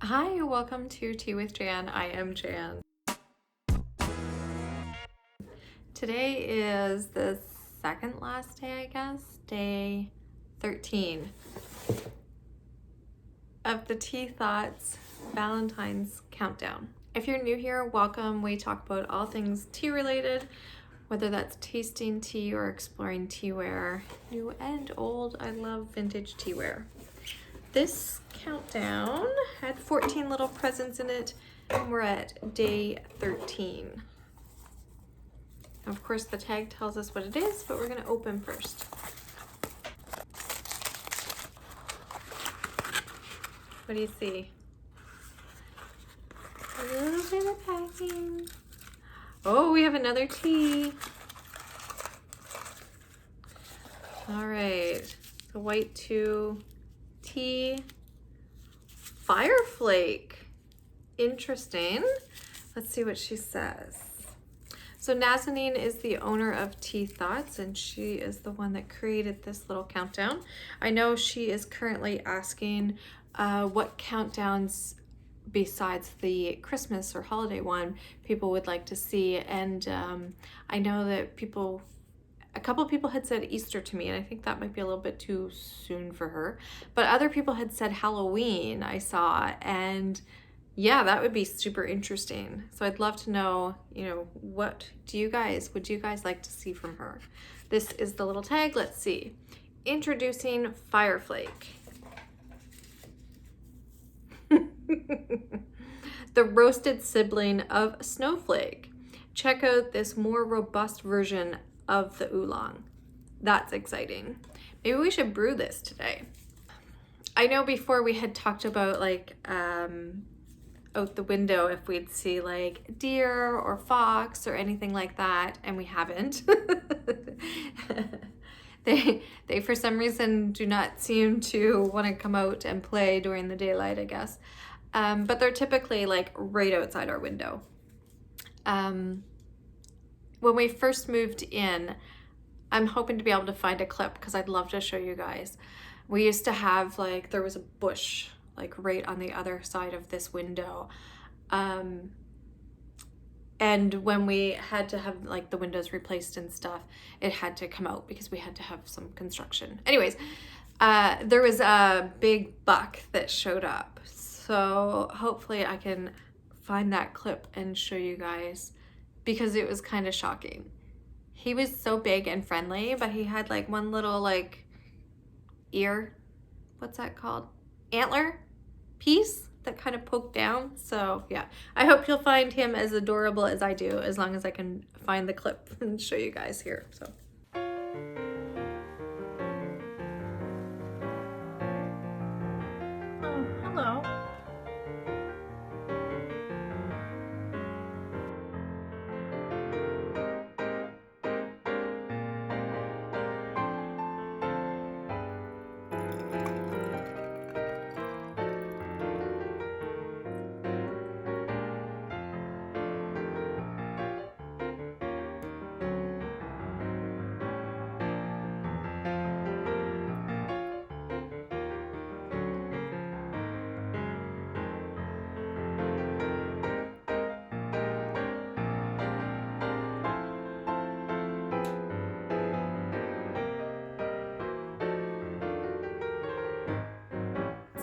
Hi, welcome to Tea with Jann. I am Jann. Today is the second last day, I guess, day 13 of the Tea Thoughts Valentine's countdown. If you're new here, welcome. We talk about all things tea related, whether that's tasting tea or exploring teaware, new and old. I love vintage teaware. This countdown had 14 little presents in it, and we're at day 13. Of course, the tag tells us what it is, but we're going to open first. What do you see? A little bit of packing. Oh, we have another tea. All right, the white 2 tea Fireflake. Interesting. Let's see what she says. So Nazanin is the owner of Tea Thoughts, and she is the one that created this little countdown. I know she is currently asking what countdowns besides the Christmas or holiday one people would like to see, and I know that a couple people had said Easter to me, and I think that might be a little bit too soon for her. But other people had said Halloween, I saw, and yeah, that would be super interesting. So I'd love to know, what would you guys like to see from her? This is the little tag. Let's see. Introducing Fireflake. The roasted sibling of Snowflake. Check out this more robust version of the oolong. That's exciting. Maybe we should brew this today. I know before we had talked about out the window if we'd see like deer or fox or anything like that, and we haven't. They for some reason do not seem to want to come out and play during the daylight, I guess. But they're typically like right outside our window. When we first moved in, I'm hoping to be able to find a clip because I'd love to show you guys. We used to have there was a bush like right on the other side of this window. And when we had to have the windows replaced and stuff, it had to come out because we had to have some construction. Anyways, there was a big buck that showed up. So hopefully I can find that clip and show you guys, because it was kind of shocking. He was so big and friendly, but he had one little ear, what's that called? Antler piece that kind of poked down. So yeah, I hope you'll find him as adorable as I do, as long as I can find the clip and show you guys here. So. Oh, hello.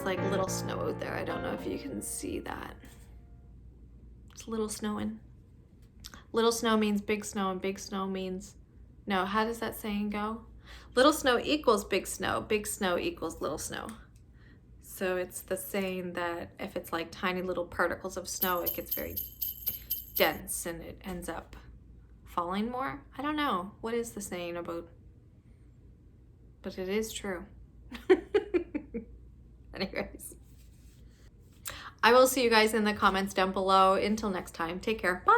Like little snow out there. I don't know if you can see that. It's little snowing. Little snow means big snow, and big snow means, no, how does that saying go? Little snow equals big snow equals little snow. So it's the saying that if it's like tiny little particles of snow, it gets very dense and it ends up falling more. I don't know. What is the saying about? But it is true. Anyways, I will see you guys in the comments down below. Until next time, take care. Bye.